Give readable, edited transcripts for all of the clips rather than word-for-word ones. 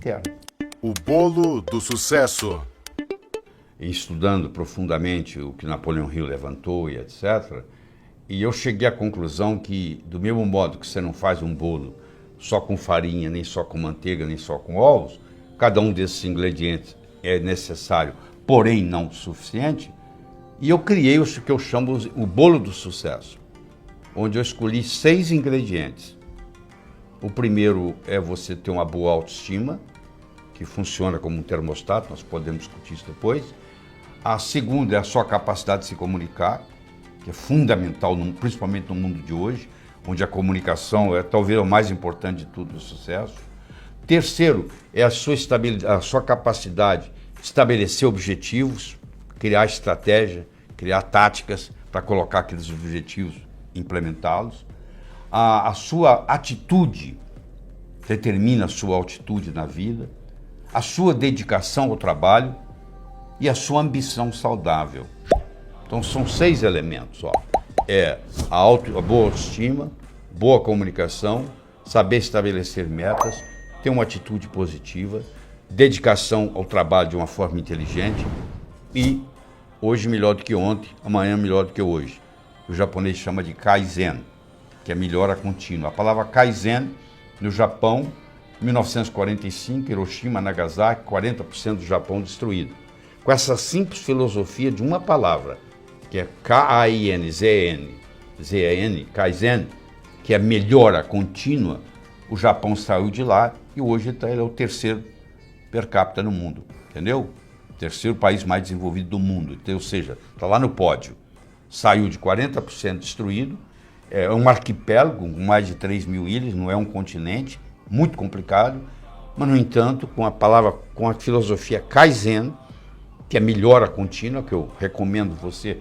interno. O bolo do sucesso. Estudando profundamente o que Napoleão Hill levantou e etc., e eu cheguei à conclusão que, do mesmo modo que você não faz um bolo só com farinha, nem só com manteiga, nem só com ovos, cada um desses ingredientes é necessário, porém não suficiente, e eu criei o que eu chamo o bolo do sucesso, onde eu escolhi 6 ingredientes. O primeiro é você ter uma boa autoestima, que funciona como um termostato, nós podemos discutir isso depois. A segunda é a sua capacidade de se comunicar, que é fundamental, principalmente no mundo de hoje, onde a comunicação é talvez o mais importante de tudo, o sucesso. Terceiro é a sua estabilidade, a sua capacidade de estabelecer objetivos, criar estratégia, criar táticas para colocar aqueles objetivos, implementá-los. A sua atitude determina a sua altitude na vida, a sua dedicação ao trabalho e a sua ambição saudável. Então são 6 elementos, ó. É a boa autoestima, boa comunicação, saber estabelecer metas, ter uma atitude positiva, dedicação ao trabalho de uma forma inteligente e hoje melhor do que ontem, amanhã melhor do que hoje. O japonês chama de Kaizen, que é melhora contínua. A palavra Kaizen, no Japão, 1945, Hiroshima, Nagasaki, 40% do Japão destruído. Com essa simples filosofia de uma palavra, que é K-A-I-N-Z-E-N, Kaizen, que é melhora contínua, o Japão saiu de lá e hoje ele é o 3º per capita no mundo, entendeu? O 3º país mais desenvolvido do mundo, então, ou seja, está lá no pódio. Saiu de 40% destruído, é um arquipélago com mais de 3.000 ilhas, não é um continente, muito complicado, mas, no entanto, com a filosofia Kaizen, que é melhora contínua, que eu recomendo você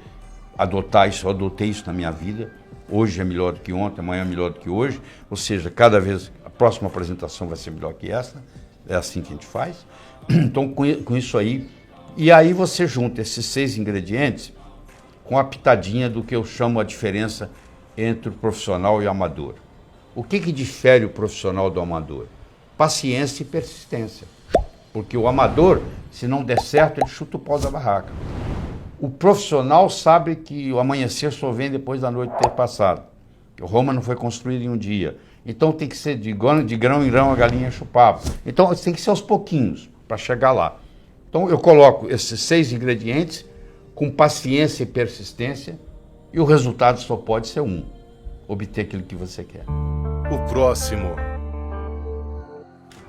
adotar isso, eu adotei isso na minha vida. Hoje é melhor do que ontem, amanhã é melhor do que hoje, ou seja, cada vez a próxima apresentação vai ser melhor que essa, é assim que a gente faz. Então, com isso aí, e aí você junta esses 6 ingredientes com a pitadinha do que eu chamo a diferença entre o profissional e o amador. O que difere o profissional do amador? Paciência e persistência. Porque o amador, se não der certo, ele chuta o pau da barraca. O profissional sabe que o amanhecer só vem depois da noite ter passado. Roma não foi construída em um dia. Então tem que ser de grão em grão a galinha chupava. Então tem que ser aos pouquinhos para chegar lá. Então eu coloco esses 6 ingredientes com paciência e persistência e o resultado só pode ser um: obter aquilo que você quer. O próximo.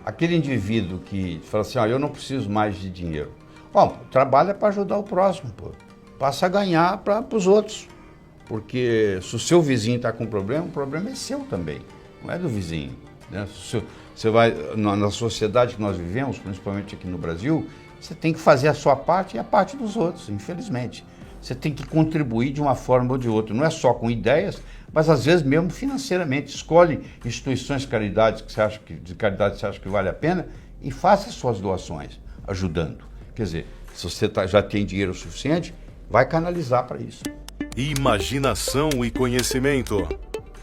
Aquele indivíduo que fala assim, eu não preciso mais de dinheiro. Bom, trabalha para ajudar o próximo, pô. Passa a ganhar para os outros. Porque se o seu vizinho está com problema, o problema é seu também, não é do vizinho. Né? Você vai, na sociedade que nós vivemos, principalmente aqui no Brasil, você tem que fazer a sua parte e a parte dos outros, infelizmente. Você tem que contribuir de uma forma ou de outra, não é só com ideias, mas às vezes mesmo financeiramente. Escolhe instituições de caridade que você acha que vale a pena e faça suas doações, ajudando. Quer dizer, se você já tem dinheiro suficiente, vai canalizar para isso. Imaginação e conhecimento.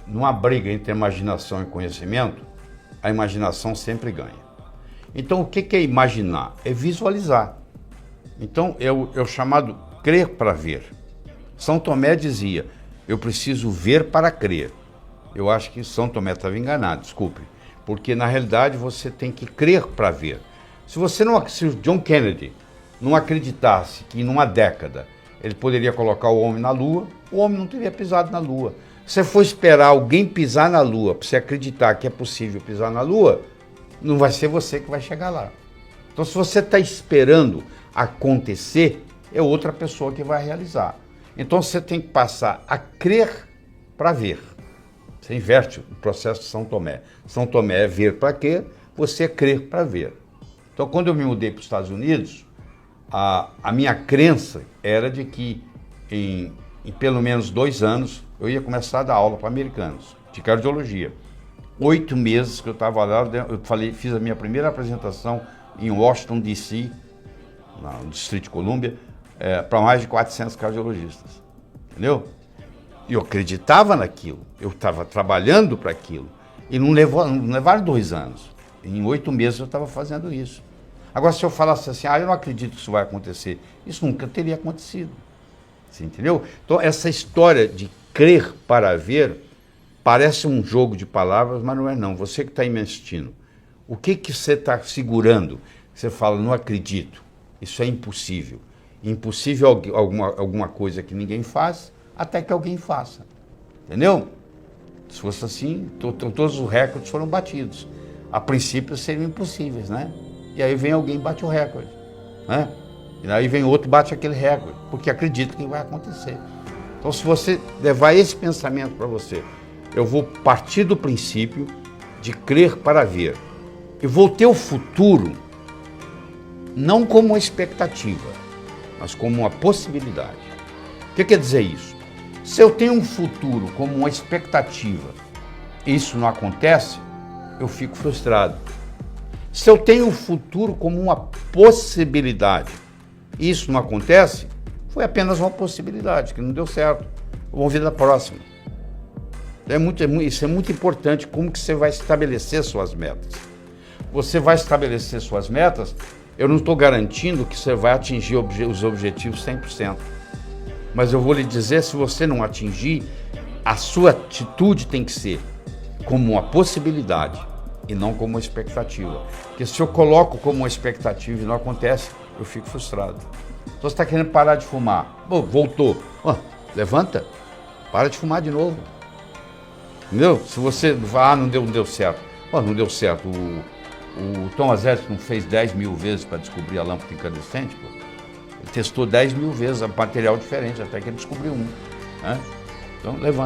Numa briga entre imaginação e conhecimento, a imaginação sempre ganha. Então, o que é imaginar? É visualizar. Então, é o chamado crer para ver. São Tomé dizia, eu preciso ver para crer. Eu acho que São Tomé estava enganado, desculpe. Porque, na realidade, você tem que crer para ver. Se o John Kennedy não acreditasse que, em uma década, ele poderia colocar o homem na Lua, o homem não teria pisado na Lua. Se você for esperar alguém pisar na Lua, para você acreditar que é possível pisar na Lua, não vai ser você que vai chegar lá. Então, se você está esperando acontecer, é outra pessoa que vai realizar. Então, você tem que passar a crer para ver. Você inverte o processo de São Tomé. São Tomé é ver para quê, você é crer para ver. Então, quando eu me mudei para os Estados Unidos, a minha crença era de que em pelo menos 2 anos eu ia começar a dar aula para americanos de cardiologia. 8 meses que eu estava lá, fiz a minha primeira apresentação em Washington, D.C., no Distrito de Colômbia, para mais de 400 cardiologistas. Entendeu? E eu acreditava naquilo, eu estava trabalhando para aquilo. E não levaram 2 anos. Em 8 meses eu estava fazendo isso. Agora, se eu falasse assim, eu não acredito que isso vai acontecer, isso nunca teria acontecido. Você entendeu? Então, essa história de crer para ver parece um jogo de palavras, mas não é não. Você que está aí me assistindo, o que você está segurando? Você fala, não acredito, isso é impossível. Impossível alguma coisa que ninguém faz, até que alguém faça. Entendeu? Se fosse assim, todos os recordes foram batidos. A princípio seriam impossíveis, né? E aí vem alguém e bate o recorde, né? E aí vem outro e bate aquele recorde, porque acredita que vai acontecer. Então, se você levar esse pensamento para você, eu vou partir do princípio de crer para ver. Eu vou ter o futuro não como uma expectativa, mas como uma possibilidade. O que quer dizer isso? Se eu tenho um futuro como uma expectativa e isso não acontece, eu fico frustrado. Se eu tenho um futuro como uma possibilidade e isso não acontece, foi apenas uma possibilidade, que não deu certo. Vamos ver na próxima. Isso é muito importante, como que você vai estabelecer suas metas. Você vai estabelecer suas metas, eu não estou garantindo que você vai atingir os objetivos 100%. Mas eu vou lhe dizer, se você não atingir, a sua atitude tem que ser como uma possibilidade e não como uma expectativa. Porque se eu coloco como uma expectativa e não acontece, eu fico frustrado. Então você está querendo parar de fumar. Voltou. Levanta, para de fumar de novo. Entendeu? Se você não deu certo. Não deu certo. O Thomas Edison fez 10 mil vezes para descobrir a lâmpada incandescente. Ele testou 10 mil vezes material diferente, até que ele descobriu um. Né? Então, levanta.